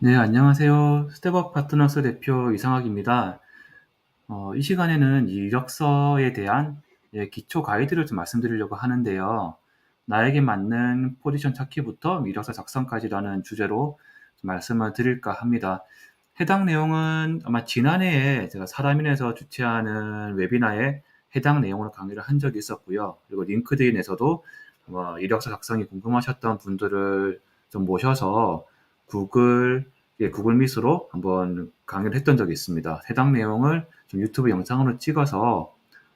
네, 안녕하세요. 스텝업 파트너스 대표 이상학입니다. 이 시간에는 이력서에 대한 기초 가이드를 좀 말씀드리려고 하는데요. 나에게 맞는 포지션 찾기부터 이력서 작성까지라는 주제로 좀 말씀을 드릴까 합니다. 해당 내용은 아마 지난해에 제가 사람인에서 주최하는 웨비나에 해당 내용으로 강의를 한 적이 있었고요. 그리고 링크드인에서도 이력서 작성이 궁금하셨던 분들을 좀 모셔서 구글 구글 미스로 한번 강의를 했던 적이 있습니다. 해당 내용을 좀 유튜브 영상으로 찍어서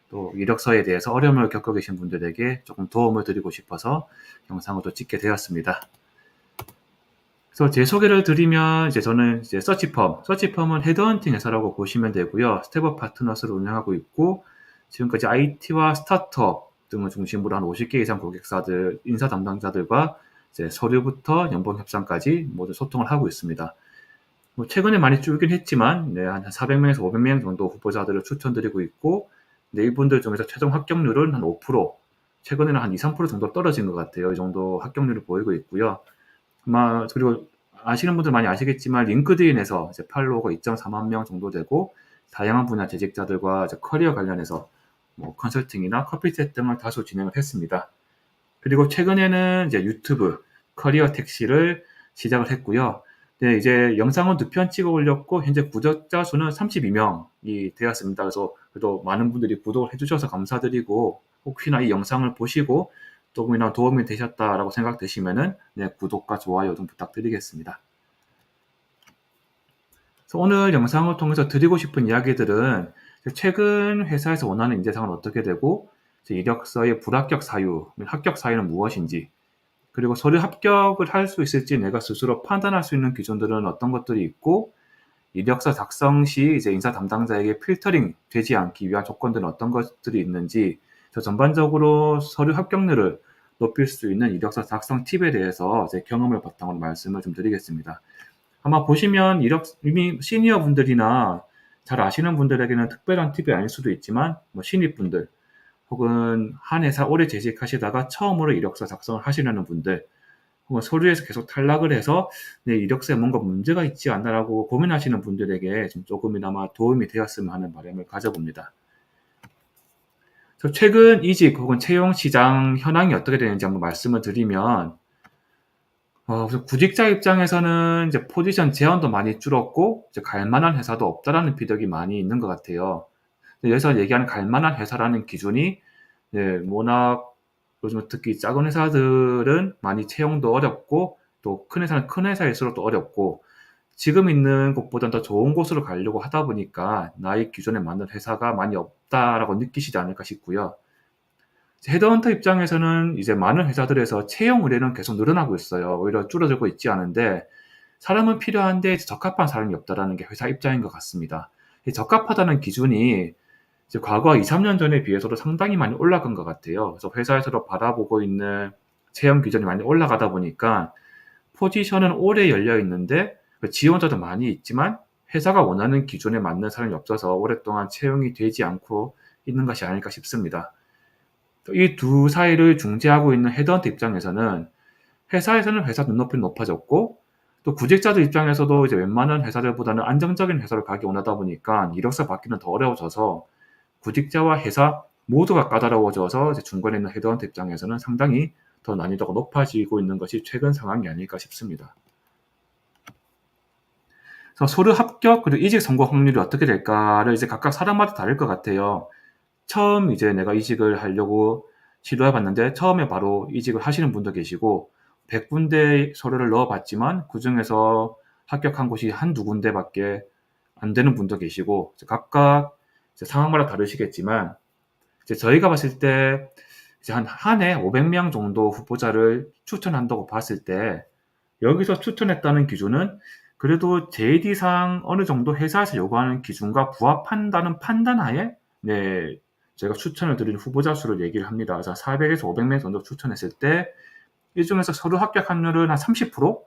또 이력서에 대해서 어려움을 겪고 계신 분들에게 조금 도움을 드리고 싶어서 영상을 또 찍게 되었습니다. 그래서 제 소개를 드리면 이제 저는 이제 서치펌은 헤드헌팅 회사라고 보시면 되고요. 스텝업 파트너스를 운영하고 있고 지금까지 IT와 스타트업 등을 중심으로 한 50개 이상 고객사들, 인사 담당자들과 이제 서류부터 연봉 협상까지 모두 소통을 하고 있습니다. 최근에 많이 줄긴 했지만 한 400명에서 500명 정도 후보자들을 추천드리고 있고 이분들 중에서 최종 합격률은 한 5%, 최근에는 한 2, 3% 정도 떨어진 것 같아요. 이 정도 합격률을 보이고 있고요. 그리고 아시는 분들 많이 아시겠지만 링크드인에서 이제 팔로워가 2.4만 명 정도 되고 다양한 분야 재직자들과 이제 커리어 관련해서 컨설팅이나 커피챗 등을 다수 진행을 했습니다. 그리고 최근에는 이제 유튜브 커리어 택시를 시작을 했고요. 네, 이제 영상은 2편 찍어 올렸고 현재 구독자 수는 32명이 되었습니다. 그래서 그래도 많은 분들이 구독을 해주셔서 감사드리고 혹시나 이 영상을 보시고 조금이나 도움이 되셨다라고 생각되시면은 구독과 좋아요 좀 부탁드리겠습니다. 그래서 오늘 영상을 통해서 드리고 싶은 이야기들은 최근 회사에서 원하는 인재상은 어떻게 되고 이력서의 불합격 사유, 합격 사유는 무엇인지, 그리고 서류 합격을 할 수 있을지 내가 스스로 판단할 수 있는 기준들은 어떤 것들이 있고, 이력서 작성 시 이제 인사 담당자에게 필터링 되지 않기 위한 조건들은 어떤 것들이 있는지, 전반적으로 서류 합격률을 높일 수 있는 이력서 작성 팁에 대해서 제 경험을 바탕으로 말씀을 좀 드리겠습니다. 아마 보시면 이미 시니어 분들이나 잘 아시는 분들에게는 특별한 팁이 아닐 수도 있지만, 신입분들, 혹은 한 회사 오래 재직하시다가 처음으로 이력서 작성을 하시려는 분들, 혹은 서류에서 계속 탈락을 해서 내 이력서에 뭔가 문제가 있지 않나라고 고민하시는 분들에게 좀 조금이나마 도움이 되었으면 하는 바람을 가져봅니다. 최근 이직 혹은 채용 시장 현황이 어떻게 되는지 한번 말씀을 드리면, 우선 구직자 입장에서는 이제 포지션 제한도 많이 줄었고, 이제 갈만한 회사도 없다라는 피드백이 많이 있는 것 같아요. 여기서 얘기하는 갈만한 회사라는 기준이, 워낙 요즘 특히 작은 회사들은 많이 채용도 어렵고, 또 큰 회사는 큰 회사일수록 또 어렵고, 지금 있는 곳보다는 더 좋은 곳으로 가려고 하다 보니까 나의 기준에 맞는 회사가 많이 없다라고 느끼시지 않을까 싶고요. 헤드헌터 입장에서는 이제 많은 회사들에서 채용 의뢰는 계속 늘어나고 있어요. 오히려 줄어들고 있지 않은데, 사람은 필요한데 적합한 사람이 없다라는 게 회사 입장인 것 같습니다. 이 적합하다는 기준이 이제 과거 2, 3년 전에 비해서도 상당히 많이 올라간 것 같아요. 그래서 회사에서도 바라보고 있는 채용 기준이 많이 올라가다 보니까 포지션은 오래 열려 있는데 지원자도 많이 있지만 회사가 원하는 기준에 맞는 사람이 없어서 오랫동안 채용이 되지 않고 있는 것이 아닐까 싶습니다. 이 두 사이를 중재하고 있는 헤드헌터 입장에서는 회사에서는 회사 눈높이는 높아졌고, 또 구직자들 입장에서도 이제 웬만한 회사들보다는 안정적인 회사를 가기 원하다 보니까 이력서 받기는 더 어려워져서 구직자와 회사 모두가 까다로워져서 이제 중간에 있는 헤드헌터 입장에서는 상당히 더 난이도가 높아지고 있는 것이 최근 상황이 아닐까 싶습니다. 그래서 서류 합격 그리고 이직 성공 확률이 어떻게 될까를 이제 각각 사람마다 다를 것 같아요. 처음 이제 내가 이직을 하려고 시도해 봤는데 처음에 바로 이직을 하시는 분도 계시고, 100군데 서류를 넣어 봤지만 그중에서 합격한 곳이 한두 군데밖에 안 되는 분도 계시고, 각각 이제 상황마다 다르시겠지만, 이제 저희가 봤을 때 이제 한 해 500명 정도 후보자를 추천한다고 봤을 때, 여기서 추천했다는 기준은 그래도 JD상 어느 정도 회사에서 요구하는 기준과 부합한다는 판단하에 저희가 추천을 드린 후보자 수를 얘기를 합니다. 그래서 400에서 500명 정도 추천했을 때, 이 중에서 서류 합격 확률은 한 30%?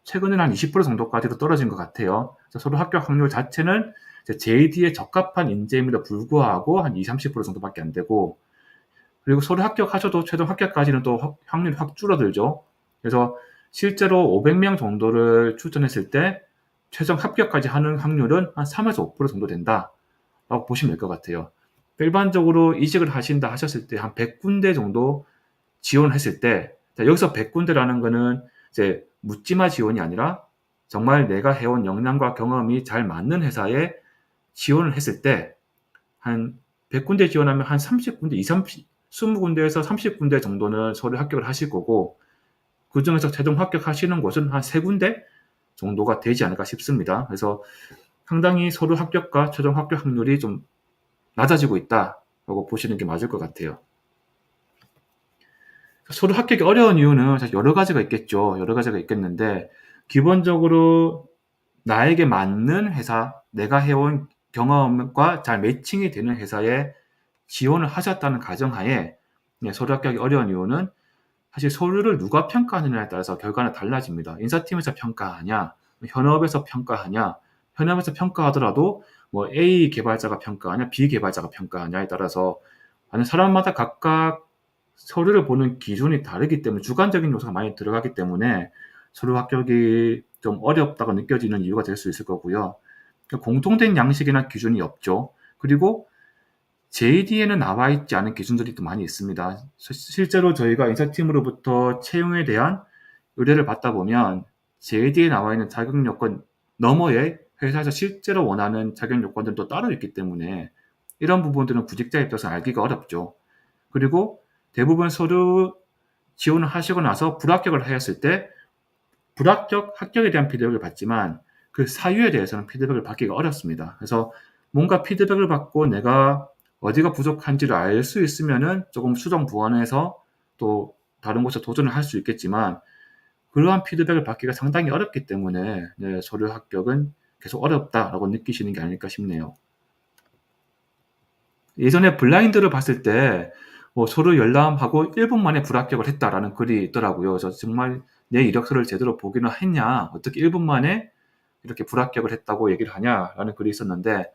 최근에는 한 20% 정도까지도 떨어진 것 같아요. 그래서 서류 합격 확률 자체는 JD에 적합한 인재임에도 불구하고 한 20, 30% 정도밖에 안 되고, 그리고 서류 합격하셔도 최종 합격까지는 또 확률이 확 줄어들죠. 그래서 실제로 500명 정도를 추천했을 때 최종 합격까지 하는 확률은 한 3에서 5% 정도 된다라고 보시면 될 것 같아요. 일반적으로 이직을 하신다 하셨을 때 한 100군데 정도 지원했을 때, 여기서 100군데라는 거는 이제 묻지마 지원이 아니라 정말 내가 해온 역량과 경험이 잘 맞는 회사에 지원을 했을 때 한 100군데 지원하면 한 30군데, 20군데에서 30군데 정도는 서류 합격을 하실 거고, 그 중에서 최종 합격하시는 곳은 한 3군데 정도가 되지 않을까 싶습니다. 그래서 상당히 서류 합격과 최종 합격 확률이 좀 낮아지고 있다라고 보시는 게 맞을 것 같아요. 서류 합격이 어려운 이유는 사실 여러 가지가 있겠죠. 여러 가지가 있겠는데, 기본적으로 나에게 맞는 회사, 내가 해온 경험과 잘 매칭이 되는 회사에 지원을 하셨다는 가정하에 서류 합격이 어려운 이유는 사실 서류를 누가 평가하느냐에 따라서 결과는 달라집니다. 인사팀에서 평가하냐, 현업에서 평가하냐, 현업에서 평가하더라도 뭐 A 개발자가 평가하냐, B 개발자가 평가하냐에 따라서 사람마다 각각 서류를 보는 기준이 다르기 때문에 주관적인 요소가 많이 들어가기 때문에 서류 합격이 좀 어렵다고 느껴지는 이유가 될 수 있을 거고요. 공통된 양식이나 기준이 없죠. 그리고 JD에는 나와 있지 않은 기준들이 또 많이 있습니다. 실제로 저희가 인사팀으로부터 채용에 대한 의뢰를 받다 보면 JD에 나와 있는 자격 요건 너머에 회사에서 실제로 원하는 자격 요건들도 따로 있기 때문에 이런 부분들은 구직자 입장에서 알기가 어렵죠. 그리고 대부분 서류 지원을 하시고 나서 불합격을 하였을 때 불합격, 합격에 대한 피드백을 받지만 그 사유에 대해서는 피드백을 받기가 어렵습니다. 그래서 뭔가 피드백을 받고 내가 어디가 부족한지를 알 수 있으면은 조금 수정 보완해서 또 다른 곳에 도전을 할 수 있겠지만 그러한 피드백을 받기가 상당히 어렵기 때문에 서류 합격은 계속 어렵다라고 느끼시는 게 아닐까 싶네요. 예전에 블라인드를 봤을 때 서류 열람하고 1분 만에 불합격을 했다라는 글이 있더라고요. 그래서 정말 내 이력서를 제대로 보기는 했냐, 어떻게 1분 만에 이렇게 불합격을 했다고 얘기를 하냐라는 글이 있었는데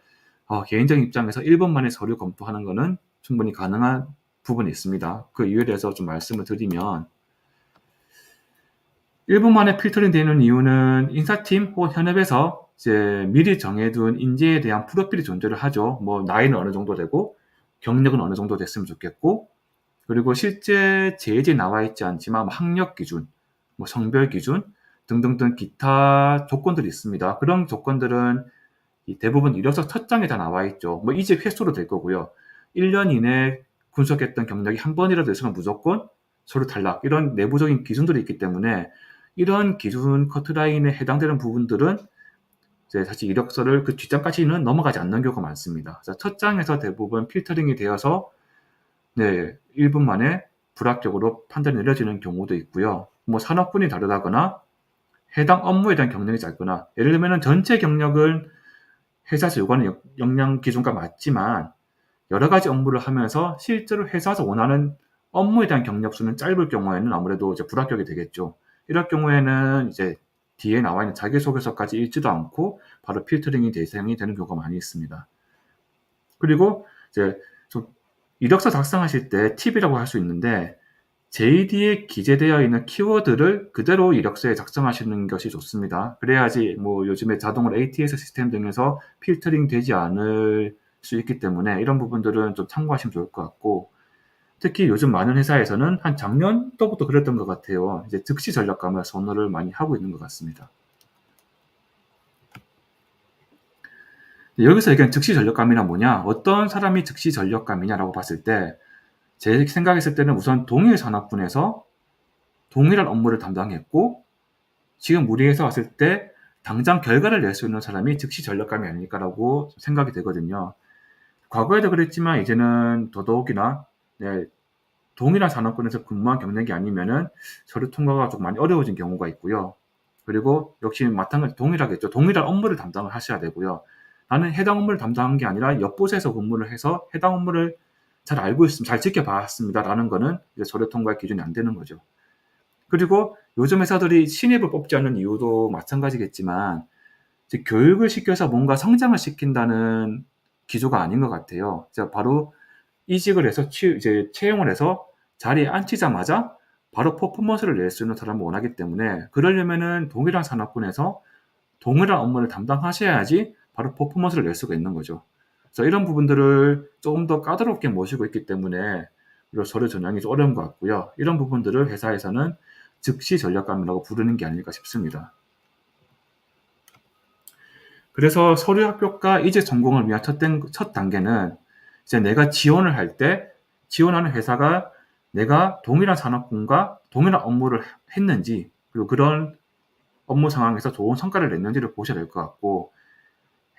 개인적인 입장에서 1분 만에 서류 검토하는 거는 충분히 가능한 부분이 있습니다. 그 이유에 대해서 좀 말씀을 드리면 1분 만에 필터링 되는 이유는 인사팀 혹은 현업에서 이제 미리 정해둔 인재에 대한 프로필이 존재를 하죠. 뭐 나이는 어느 정도 되고 경력은 어느 정도 됐으면 좋겠고 그리고 실제 제재에 나와 있지 않지만 뭐 학력 기준, 뭐 성별 기준 등등등 기타 조건들이 있습니다. 그런 조건들은 대부분 이력서 첫 장에 다 나와 있죠. 뭐 이직 횟수로 될 거고요. 1년 이내 군속했던 경력이 한 번이라도 있으면 무조건 서류 탈락 이런 내부적인 기준들이 있기 때문에 이런 기준 커트라인에 해당되는 부분들은 이제 사실 이력서를 그 뒷장까지는 넘어가지 않는 경우가 많습니다. 그래서 첫 장에서 대부분 필터링이 되어서 1분 만에 불합격으로 판단이 내려지는 경우도 있고요. 뭐 산업군이 다르다거나 해당 업무에 대한 경력이 짧거나 예를 들면 전체 경력은 회사에서 요구하는 역량 기준과 맞지만 여러 가지 업무를 하면서 실제로 회사에서 원하는 업무에 대한 경력 수는 짧을 경우에는 아무래도 이제 불합격이 되겠죠. 이럴 경우에는 이제 뒤에 나와 있는 자기소개서까지 읽지도 않고 바로 필터링이 대상이 되는 경우가 많이 있습니다. 그리고 이제 좀 이력서 작성하실 때 팁이라고 할 수 있는데 JD에 기재되어 있는 키워드를 그대로 이력서에 작성하시는 것이 좋습니다. 그래야지 뭐 요즘에 자동으로 ATS 시스템 등에서 필터링 되지 않을 수 있기 때문에 이런 부분들은 좀 참고하시면 좋을 것 같고 특히 요즘 많은 회사에서는 한 작년도부터 그랬던 것 같아요. 이제 즉시 전력감을 선호를 많이 하고 있는 것 같습니다. 여기서 얘기하는 즉시 전력감이란 뭐냐? 어떤 사람이 즉시 전력감이냐라고 봤을 때 제 생각했을 때는 우선 동일 산업군에서 동일한 업무를 담당했고 지금 우리 회사 왔을 때 당장 결과를 낼 수 있는 사람이 즉시 전력감이 아닐까라고 생각이 되거든요. 과거에도 그랬지만 이제는 더더욱이나 동일한 산업군에서 근무한 경력이 아니면은 서류 통과가 좀 많이 어려워진 경우가 있고요. 그리고 역시 마찬가지 동일하겠죠. 동일한 업무를 담당을 하셔야 되고요. 나는 해당 업무를 담당한 게 아니라 옆부서에서 근무를 해서 해당 업무를 잘 알고 있습니다. 잘 지켜봤습니다라는 거는 이제 서류 통과의 기준이 안 되는 거죠. 그리고 요즘 회사들이 신입을 뽑지 않는 이유도 마찬가지겠지만 이제 교육을 시켜서 뭔가 성장을 시킨다는 기조가 아닌 것 같아요. 바로 이직을 해서 이제 채용을 해서 자리에 앉히자마자 바로 퍼포먼스를 낼 수 있는 사람을 원하기 때문에 그러려면은 동일한 산업군에서 동일한 업무를 담당하셔야지 바로 퍼포먼스를 낼 수가 있는 거죠. 그래서 이런 부분들을 조금 더 까다롭게 모시고 있기 때문에 서류 전형이 좀 어려운 것 같고요. 이런 부분들을 회사에서는 즉시 전력감이라고 부르는 게 아닐까 싶습니다. 그래서 서류 합격과 이직 성공을 위한 첫 단계는 이제 내가 지원을 할 때 지원하는 회사가 내가 동일한 산업군과 동일한 업무를 했는지 그리고 그런 업무 상황에서 좋은 성과를 냈는지를 보셔야 될 것 같고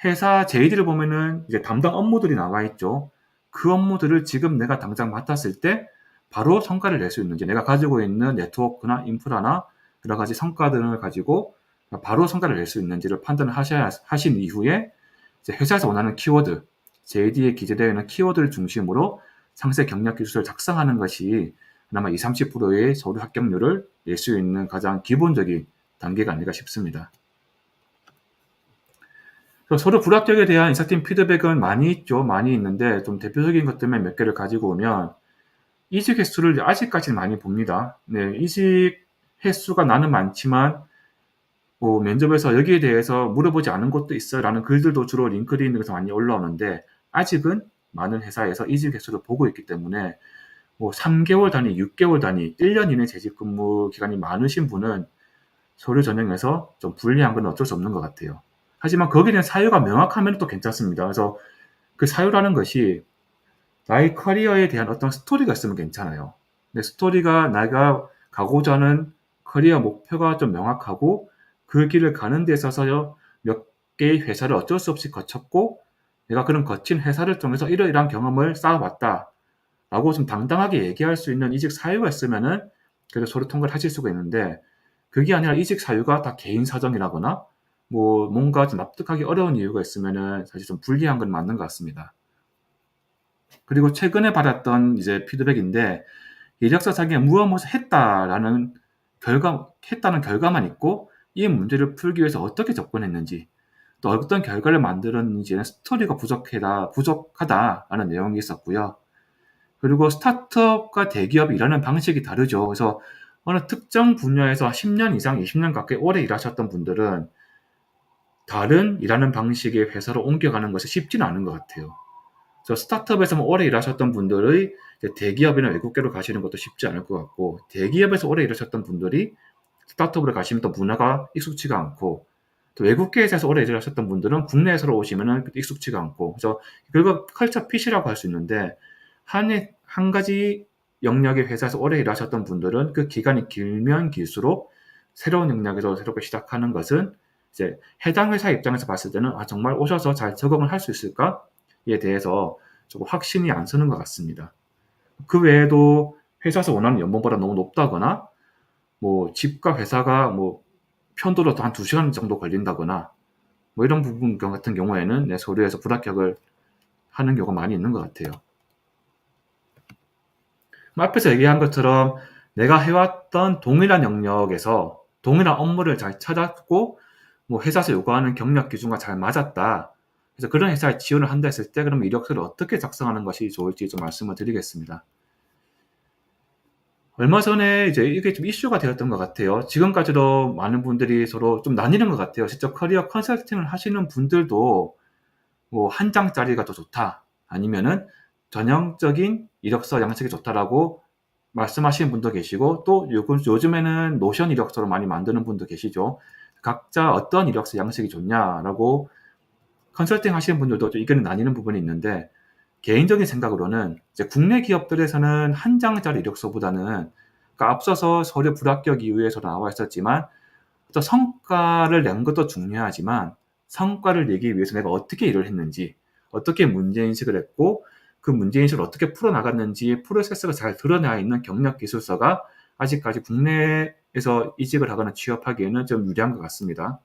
회사 JD를 보면은 이제 담당 업무들이 나와 있죠. 그 업무들을 지금 내가 당장 맡았을 때 바로 성과를 낼 수 있는지 내가 가지고 있는 네트워크나 인프라나 여러 가지 성과 등을 가지고 바로 성과를 낼 수 있는지를 판단을 하신 이후에 이제 회사에서 원하는 키워드, JD에 기재되어 있는 키워드를 중심으로 상세 경력 기술을 작성하는 것이 그나마 20, 30%의 서류 합격률을 낼 수 있는 가장 기본적인 단계가 아닐까 싶습니다. 서류 불합격에 대한 인사팀 피드백은 많이 있죠. 많이 있는데 좀 대표적인 것들만 몇 개를 가지고 오면 이직 횟수를 아직까지는 많이 봅니다. 네, 이직 횟수가 나는 많지만 뭐 면접에서 여기에 대해서 물어보지 않은 것도 있어라는 글들도 주로 링크드인 등에서 많이 올라오는데 아직은 많은 회사에서 이직 횟수를 보고 있기 때문에 뭐 3개월 단위, 6개월 단위, 1년 이내 재직 근무 기간이 많으신 분은 서류 전형에서 좀 불리한 건 어쩔 수 없는 것 같아요. 하지만 거기에 대한 사유가 명확하면 또 괜찮습니다. 그래서 그 사유라는 것이 나의 커리어에 대한 어떤 스토리가 있으면 괜찮아요. 근데 스토리가 내가 가고자 하는 커리어 목표가 좀 명확하고 그 길을 가는 데 있어서 몇 개의 회사를 어쩔 수 없이 거쳤고 내가 그런 거친 회사를 통해서 이러이러한 경험을 쌓아왔다. 라고 좀 당당하게 얘기할 수 있는 이직 사유가 있으면은 그래도 서류 통과를 하실 수가 있는데 그게 아니라 이직 사유가 다 개인 사정이라거나 뭐 뭔가 좀 납득하기 어려운 이유가 있으면은 사실 좀 불리한 건 맞는 것 같습니다. 그리고 최근에 받았던 이제 피드백인데 이력서상에 무엇무엇을 했다라는 했다는 결과만 있고 이 문제를 풀기 위해서 어떻게 접근했는지 또 어떤 결과를 만들었는지는 스토리가 부족하다라는 내용이 있었고요. 그리고 스타트업과 대기업이 일하는 방식이 다르죠. 그래서 어느 특정 분야에서 10년 이상, 20년 가까이 오래 일하셨던 분들은 다른 일하는 방식의 회사로 옮겨가는 것이 쉽지는 않은 것 같아요. 그래서 스타트업에서 오래 일하셨던 분들의 대기업이나 외국계로 가시는 것도 쉽지 않을 것 같고 대기업에서 오래 일하셨던 분들이 스타트업으로 가시면 또 문화가 익숙치가 않고 또 외국계에서 오래 일하셨던 분들은 국내에서 오시면 익숙치가 않고 그래서 결국 컬처 핏이라고 할 수 있는데 한 가지 영역의 회사에서 오래 일하셨던 분들은 그 기간이 길면 길수록 새로운 영역에서 새롭게 시작하는 것은 이제 해당 회사 입장에서 봤을 때는 정말 오셔서 잘 적응을 할 수 있을까에 대해서 조금 확신이 안 서는 것 같습니다. 그 외에도 회사에서 원하는 연봉보다 너무 높다거나 뭐 집과 회사가 뭐 편도로 한 2시간 정도 걸린다거나 뭐 이런 부분 같은 경우에는 내 서류에서 불합격을 하는 경우가 많이 있는 것 같아요. 앞에서 얘기한 것처럼 내가 해왔던 동일한 영역에서 동일한 업무를 잘 찾았고 뭐 회사에서 요구하는 경력 기준과 잘 맞았다. 그래서 그런 회사에 지원을 한다 했을 때 그럼 이력서를 어떻게 작성하는 것이 좋을지 좀 말씀을 드리겠습니다. 얼마 전에 이제 이게 좀 이슈가 되었던 것 같아요. 지금까지도 많은 분들이 서로 좀 나뉘는 것 같아요. 직접 커리어 컨설팅을 하시는 분들도 뭐 한 장짜리가 더 좋다. 아니면은 전형적인 이력서 양식이 좋다라고 말씀하시는 분도 계시고 또 요즘에는 노션 이력서로 많이 만드는 분도 계시죠. 각자 어떤 이력서 양식이 좋냐라고 컨설팅 하시는 분들도 좀 의견이 나뉘는 부분이 있는데 개인적인 생각으로는 이제 국내 기업들에서는 한 장짜리 이력서보다는 그러니까 앞서서 서류 불합격 이유에서 나와 있었지만 또 성과를 낸 것도 중요하지만 성과를 내기 위해서 내가 어떻게 일을 했는지 어떻게 문제인식을 했고 그 문제인식을 어떻게 풀어나갔는지 프로세스가 잘 드러나 있는 경력 기술서가 아직까지 국내에서 이직을 하거나 취업하기에는 좀 유리한 것 같습니다.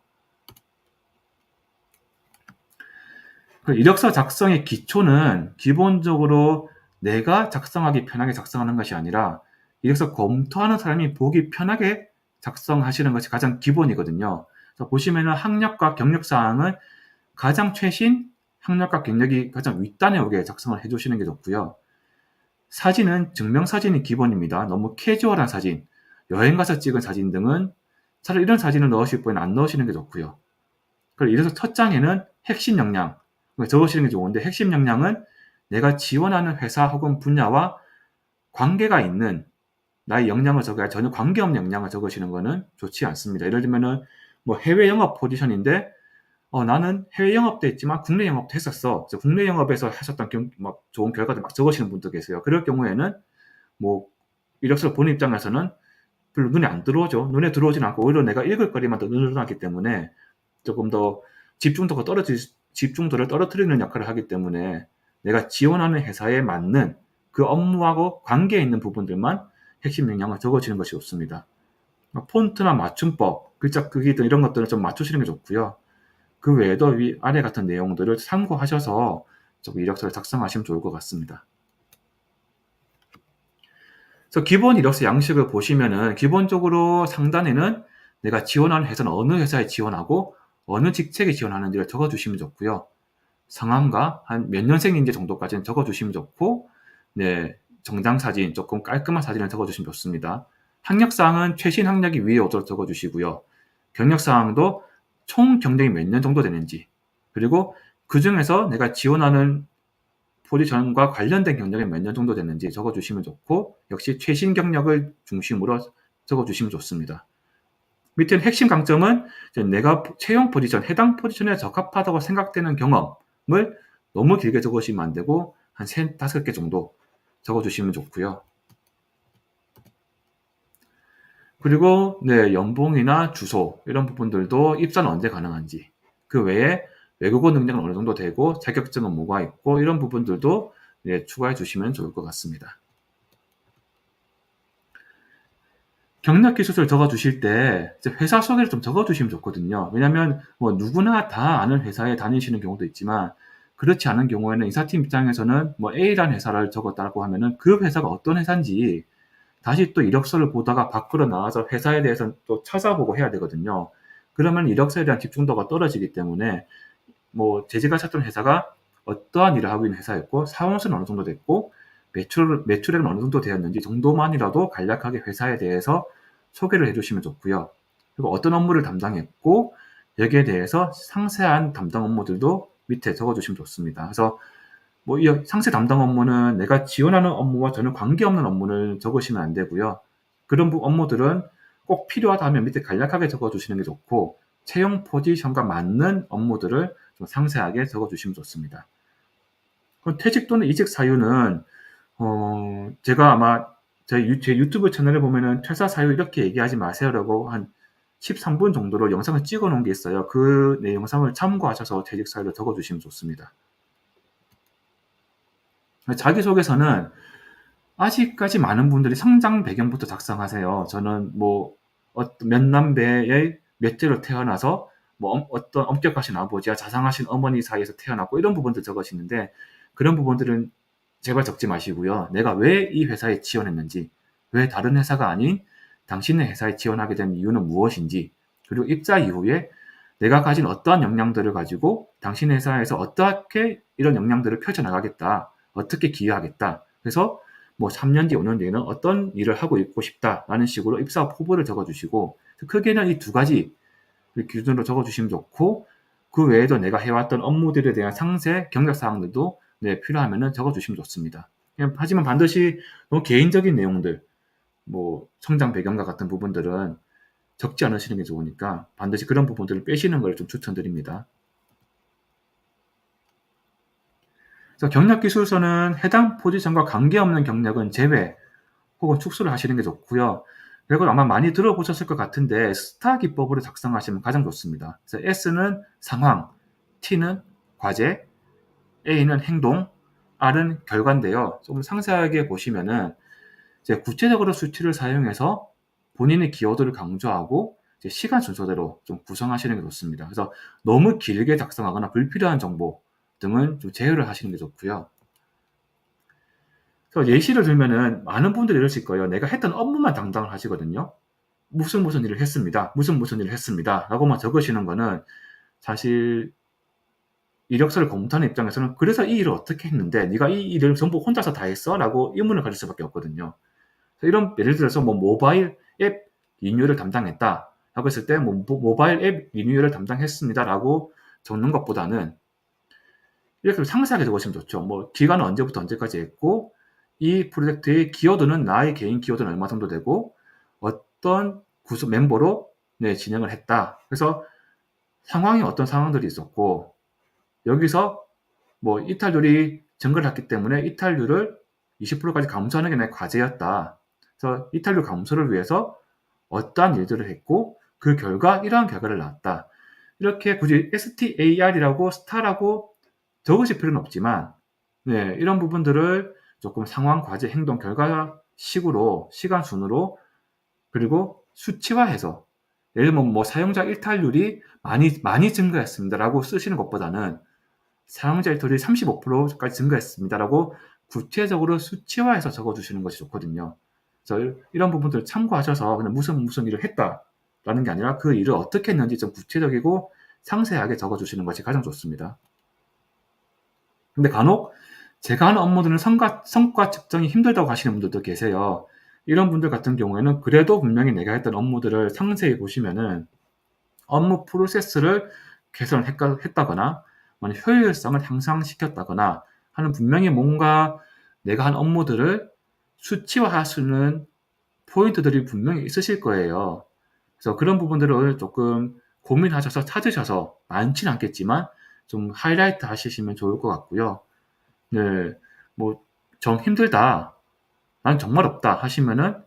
이력서 작성의 기초는 기본적으로 내가 작성하기 편하게 작성하는 것이 아니라 이력서 검토하는 사람이 보기 편하게 작성하시는 것이 가장 기본이거든요. 그래서 보시면은 학력과 경력 사항은 가장 최신 학력과 경력이 가장 윗단에 오게 작성을 해주시는 게 좋고요. 사진은 증명사진이 기본입니다. 너무 캐주얼한 사진. 여행 가서 찍은 사진 등은 차라리 이런 사진을 넣으실 바에는 안 넣으시는 게 좋고요. 이래서 첫 장에는 핵심 역량 적으시는 게 좋은데 핵심 역량은 내가 지원하는 회사 혹은 분야와 관계가 있는 나의 역량을 적어야 전혀 관계없는 역량을 적으시는 거는 좋지 않습니다. 예를 들면은 뭐 해외 영업 포지션인데 나는 해외 영업도 했지만 국내 영업도 했었어. 국내 영업에서 하셨던 막 좋은 결과들 막 적으시는 분도 계세요. 그럴 경우에는 뭐 이력서를 보는 입장에서는 별로 눈에 안 들어오죠. 눈에 들어오진 않고 오히려 내가 읽을 거리만 더 늘어나기 때문에 조금 더 집중도를 떨어뜨리는 역할을 하기 때문에 내가 지원하는 회사에 맞는 그 업무하고 관계에 있는 부분들만 핵심 역량을 적어주는 것이 좋습니다. 폰트나 맞춤법, 글자 크기 등 이런 것들을 좀 맞추시는 게 좋고요. 그 외에도 위 아래 같은 내용들을 참고하셔서 좀 이력서를 작성하시면 좋을 것 같습니다. 그래서 기본 이력서 양식을 보시면은 기본적으로 상단에는 내가 지원하는 회사는 어느 회사에 지원하고 어느 직책에 지원하는지를 적어주시면 좋고요. 성함과 한 몇 년생인지 정도까지는 적어주시면 좋고, 네, 정장 사진, 조금 깔끔한 사진을 적어주시면 좋습니다. 학력사항은 최신 학력이 위에 오도록 적어주시고요. 경력사항도 총 경력이 몇 년 정도 되는지, 그리고 그 중에서 내가 지원하는 포지션과 관련된 경력이 몇 년 정도 됐는지 적어주시면 좋고, 역시 최신 경력을 중심으로 적어주시면 좋습니다. 밑에는 핵심 강점은 내가 채용 포지션, 해당 포지션에 적합하다고 생각되는 경험을 너무 길게 적으시면 안 되고 한 3, 5개 정도 적어주시면 좋고요. 그리고 네, 연봉이나 주소 이런 부분들도 입사는 언제 가능한지, 그 외에 외국어 능력은 어느 정도 되고 자격증은 뭐가 있고 이런 부분들도 네, 추가해 주시면 좋을 것 같습니다. 경력 기술서를 적어주실 때 회사 소개를 좀 적어주시면 좋거든요. 왜냐하면 뭐 누구나 다 아는 회사에 다니시는 경우도 있지만 그렇지 않은 경우에는 인사팀 입장에서는 뭐 A라는 회사를 적었다고 하면은 그 회사가 어떤 회사인지 다시 또 이력서를 보다가 밖으로 나와서 회사에 대해서 또 찾아보고 해야 되거든요. 그러면 이력서에 대한 집중도가 떨어지기 때문에 뭐 재직하셨던 회사가 어떠한 일을 하고 있는 회사였고 사원수는 어느 정도 됐고 매출액은 어느 정도 되었는지 정도만이라도 간략하게 회사에 대해서 소개를 해주시면 좋고요. 그리고 어떤 업무를 담당했고 여기에 대해서 상세한 담당 업무들도 밑에 적어주시면 좋습니다. 그래서 뭐 이 상세 담당 업무는 내가 지원하는 업무와 전혀 관계없는 업무를 적으시면 안 되고요. 그런 업무들은 꼭 필요하다 하면 밑에 간략하게 적어주시는 게 좋고 채용 포지션과 맞는 업무들을 좀 상세하게 적어주시면 좋습니다. 그럼 퇴직 또는 이직 사유는 제가 아마 제 유튜브 채널에 보면은 퇴사 사유 이렇게 얘기하지 마세요라고 한 13분 정도로 영상을 찍어 놓은 게 있어요. 그 영상을 참고하셔서 퇴직 사유를 적어주시면 좋습니다. 자기소개서는 아직까지 많은 분들이 성장 배경부터 작성하세요. 저는 뭐 몇 남매의 몇째로 태어나서 뭐 어떤 엄격하신 아버지와 자상하신 어머니 사이에서 태어났고 이런 부분들 적으시는데 그런 부분들은 제발 적지 마시고요. 내가 왜 이 회사에 지원했는지, 왜 다른 회사가 아닌 당신의 회사에 지원하게 된 이유는 무엇인지, 그리고 입사 이후에 내가 가진 어떠한 역량들을 가지고 당신의 회사에서 어떻게 이런 역량들을 펼쳐나가겠다, 어떻게 기여하겠다. 그래서 뭐 3년 뒤, 5년 뒤에는 어떤 일을 하고 있고 싶다라는 식으로 입사 포부를 적어주시고 크게는 이 두 가지 기준으로 적어주시면 좋고 그 외에도 내가 해왔던 업무들에 대한 상세 경력 사항들도 네, 필요하면 적어주시면 좋습니다. 하지만 반드시 너무 개인적인 내용들, 뭐 성장 배경과 같은 부분들은 적지 않으시는 게 좋으니까 반드시 그런 부분들을 빼시는 걸 좀 추천드립니다. 그래서 경력 기술서는 해당 포지션과 관계없는 경력은 제외 혹은 축소를 하시는 게 좋고요. 그리고 아마 많이 들어보셨을 것 같은데 스타 기법으로 작성하시면 가장 좋습니다. 그래서 S는 상황, T는 과제, A는 행동, R은 결과인데요. 좀 상세하게 보시면은 이제 구체적으로 수치를 사용해서 본인의 기여도를 강조하고 이제 시간 순서대로 좀 구성하시는 게 좋습니다. 그래서 너무 길게 작성하거나 불필요한 정보 등은 좀 제외를 하시는 게 좋고요. 그래서 예시를 들면은 많은 분들이 이러실 거예요. 내가 했던 업무만 담당을 하시거든요. 무슨 일을 했습니다. 무슨 일을 했습니다. 라고만 적으시는 거는 사실 이력서를 검토하는 입장에서는 그래서 이 일을 어떻게 했는데 네가 이 일을 전부 혼자서 다 했어? 라고 의문을 가질 수밖에 없거든요. 이런 예를 들어서 뭐 모바일 앱 리뉴얼을 담당했다 라고 했을 때 모바일 앱 리뉴얼을 담당했습니다라고 적는 것보다는 이렇게 상세하게 적으시면 좋죠. 뭐 기간은 언제부터 언제까지 했고 이 프로젝트의 기여도는 나의 개인 기여도는 얼마 정도 되고 어떤 구성 멤버로 진행을 했다. 그래서 상황이 어떤 상황들이 있었고 여기서 뭐 이탈률이 증가를 했기 때문에 이탈률을 20%까지 감소하는 게 내 과제였다. 그래서 이탈률 감소를 위해서 어떠한 일들을 했고 그 결과 이러한 결과를 낳았다. 이렇게 굳이 STAR이라고 스타라고 적으실 필요는 없지만 이런 부분들을 조금 상황, 과제, 행동, 결과 식으로 시간 순으로 그리고 수치화해서 예를 들면 뭐 사용자 일탈률이 많이 증가했습니다라고 쓰시는 것보다는 사용자 일탈률이 35%까지 증가했습니다라고 구체적으로 수치화해서 적어주시는 것이 좋거든요. 그래서 이런 부분들을 참고하셔서 그냥 무슨 일을 했다라는 게 아니라 그 일을 어떻게 했는지 좀 구체적이고 상세하게 적어주시는 것이 가장 좋습니다. 근데 간혹 제가 하는 업무들은 성과 측정이 힘들다고 하시는 분들도 계세요. 이런 분들 같은 경우에는 그래도 분명히 내가 했던 업무들을 상세히 보시면은 업무 프로세스를 개선했다거나 효율성을 향상시켰다거나 하는 분명히 뭔가 내가 한 업무들을 수치화할 수 있는 포인트들이 분명히 있으실 거예요. 그래서 그런 부분들을 조금 고민하셔서 찾으셔서 많지는 않겠지만 좀 하이라이트 하시면 좋을 것 같고요. 네, 뭐 정 힘들다, 난 정말 없다 하시면은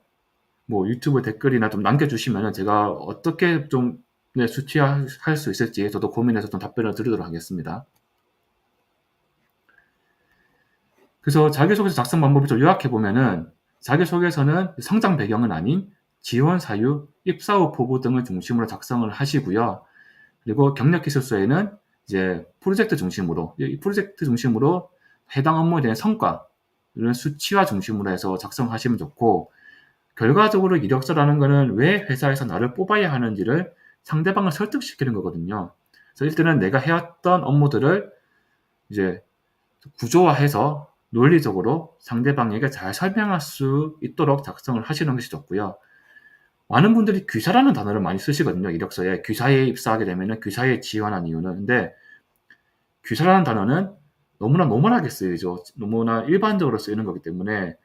뭐 유튜브 댓글이나 좀 남겨주시면은 제가 어떻게 좀 수치할 수 있을지 저도 고민해서 좀 답변을 드리도록 하겠습니다. 그래서 자기소개서 작성 방법을 좀 요약해 보면은 자기소개서는 성장 배경은 아닌 지원 사유, 입사 후 포부 등을 중심으로 작성을 하시고요. 그리고 경력 기술서에는 이제 프로젝트 중심으로 이 프로젝트 중심으로 해당 업무에 대한 성과를 수치화 중심으로 해서 작성하시면 좋고 결과적으로 이력서라는 거는 왜 회사에서 나를 뽑아야 하는지를 상대방을 설득시키는 거거든요. 그래서 일단은 내가 해왔던 업무들을 이제 구조화해서 논리적으로 상대방에게 잘 설명할 수 있도록 작성을 하시는 것이 좋고요. 많은 분들이 귀사라는 단어를 많이 쓰시거든요. 이력서에 귀사에 입사하게 되면은 귀사에 지원한 이유는 근데 귀사라는 단어는 너무나 노멀하게 쓰이죠. 너무나 일반적으로 쓰이는 거기 때문에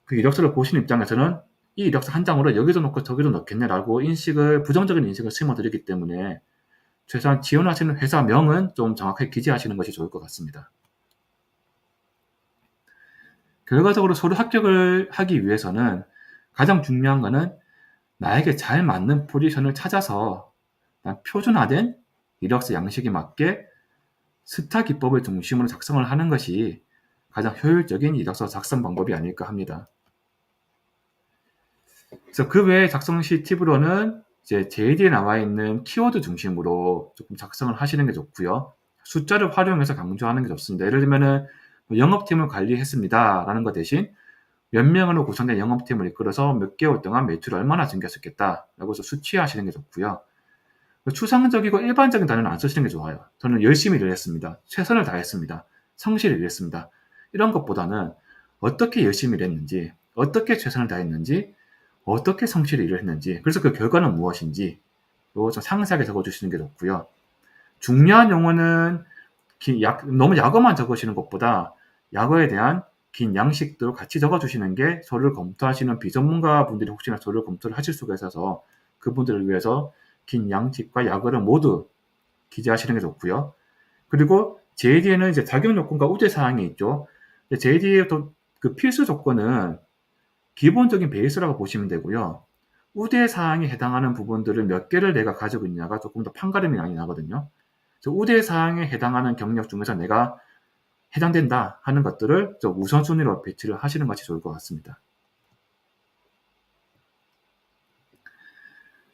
그 이력서를 보시는 입장에서는 이 이력서 한 장으로 여기도 넣고 저기도 넣겠네라고 부정적인 인식을 심어드리기 때문에 최소한 지원하시는 회사명은 좀 정확하게 기재하시는 것이 좋을 것 같습니다. 결과적으로 서류 합격을 하기 위해서는 가장 중요한 것은 나에게 잘 맞는 포지션을 찾아서 표준화된 이력서 양식에 맞게 스타 기법을 중심으로 작성을 하는 것이 가장 효율적인 이력서 작성 방법이 아닐까 합니다. 그래서 그 외에 작성 시 팁으로는 이제 JD에 나와 있는 키워드 중심으로 조금 작성을 하시는 게 좋고요. 숫자를 활용해서 강조하는 게 좋습니다. 예를 들면은 영업팀을 관리했습니다라는 것 대신 몇 명으로 구성된 영업팀을 이끌어서 몇 개월 동안 매출을 얼마나 증가했겠다라고 해서 수치화하시는 게 좋고요. 추상적이고 일반적인 단어는 안 쓰시는 게 좋아요. 저는 열심히 일을 했습니다. 최선을 다했습니다. 성실히 일했습니다. 이런 것보다는 어떻게 열심히 일했는지, 어떻게 최선을 다했는지, 어떻게 성실히 일을 했는지, 그래서 그 결과는 무엇인지 좀 상세하게 적어주시는 게 좋고요. 중요한 용어는 너무 약어만 적으시는 것보다 약어에 대한 긴 양식도 같이 적어주시는 게 서류를 검토하시는 비전문가 분들이 혹시나 서류를 검토를 하실 수가 있어서 그분들을 위해서 긴 양식과 약어를 모두 기재하시는 게 좋고요. 그리고 JD에는 이제 자격 요건과 우대 사항이 있죠. JD의 그 필수 조건은 기본적인 베이스라고 보시면 되고요. 우대 사항에 해당하는 부분들을 몇 개를 내가 가지고 있냐가 조금 더 판가름이 많이 나거든요. 그래서 우대 사항에 해당하는 경력 중에서 내가 해당된다 하는 것들을 좀 우선순위로 배치를 하시는 것이 좋을 것 같습니다.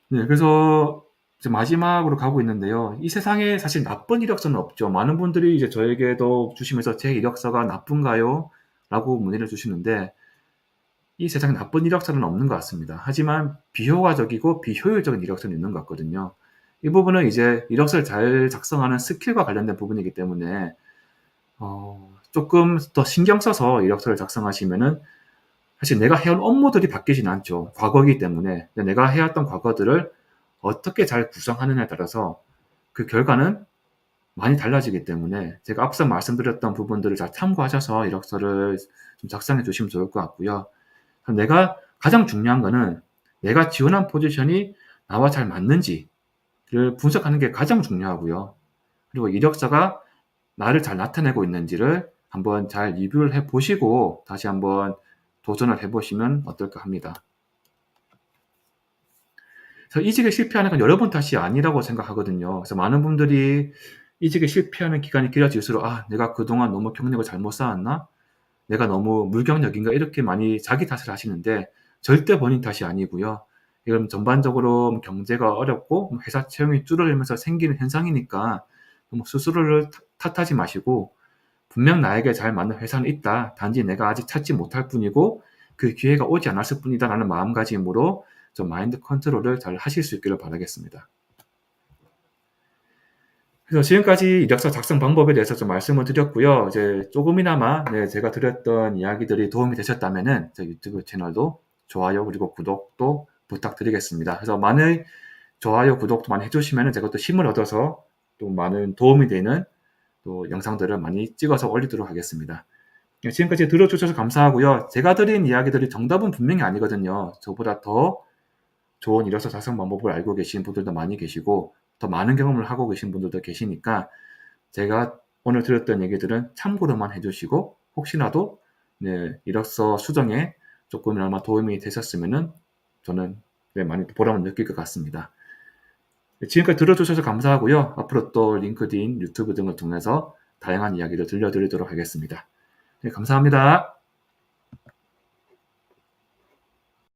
네, 그래서 이제 마지막으로 가고 있는데요. 이 세상에 사실 나쁜 이력서는 없죠. 많은 분들이 이제 저에게도 주시면서 제 이력서가 나쁜가요? 라고 문의를 주시는데 이 세상에 나쁜 이력서는 없는 것 같습니다. 하지만 비효과적이고 비효율적인 이력서는 있는 것 같거든요. 이 부분은 이제 이력서를 잘 작성하는 스킬과 관련된 부분이기 때문에 조금 더 신경 써서 이력서를 작성하시면은 사실 내가 해온 업무들이 바뀌진 않죠. 과거이기 때문에. 내가 해왔던 과거들을 어떻게 잘 구성하느냐에 따라서 그 결과는 많이 달라지기 때문에 제가 앞서 말씀드렸던 부분들을 잘 참고하셔서 이력서를 좀 작성해 주시면 좋을 것 같고요. 내가 가장 중요한 거는 내가 지원한 포지션이 나와 잘 맞는지를 분석하는 게 가장 중요하고요. 그리고 이력서가 나를 잘 나타내고 있는지를 한번 잘 리뷰를 해 보시고 다시 한번 도전을 해 보시면 어떨까 합니다. 그래서 이직에 실패하는 건 여러분 탓이 아니라고 생각하거든요. 그래서 많은 분들이 이직에 실패하는 기간이 길어질수록 '아 내가 그동안 너무 경력을 잘못 쌓았나? 내가 너무 무경력인가?' 이렇게 많이 자기 탓을 하시는데 절대 본인 탓이 아니고요. 이건 전반적으로 경제가 어렵고 회사 채용이 줄어들면서 생기는 현상이니까 너무 스스로를 탓하지 마시고 '분명 나에게 잘 맞는 회사는 있다. 단지 내가 아직 찾지 못할 뿐이고 그 기회가 오지 않았을 뿐이다.'라는 마음가짐으로 좀 마인드 컨트롤을 잘 하실 수 있기를 바라겠습니다. 그래서 지금까지 이력서 작성 방법에 대해서 좀 말씀을 드렸고요. 이제 쪼금이나마 제가 드렸던 이야기들이 도움이 되셨다면은 제 유튜브 채널도 좋아요 그리고 구독도 부탁드리겠습니다. 그래서 많은 좋아요, 구독도 많이 해 주시면은 제가 또 힘을 얻어서 또 많은 도움이 되는 또 영상들을 많이 찍어서 올리도록 하겠습니다. 지금까지 들어 주셔서 감사하고요. 제가 드린 이야기들이 정답은 분명히 아니거든요. 저보다 더 좋은 이력서 작성 방법을 알고 계신 분들도 많이 계시고 더 많은 경험을 하고 계신 분들도 계시니까 제가 오늘 드렸던 얘기들은 참고로만 해 주시고 혹시라도 이력서 수정에 쪼끔이나마 도움이 되셨으면은 저는 많이 보람을 느낄 것 같습니다. 지금까지 들어 주셔서 감사하고요. 앞으로 또 링크드인, 유튜브 등을 통해서 다양한 이야기를 들려 드리도록 하겠습니다. 감사합니다.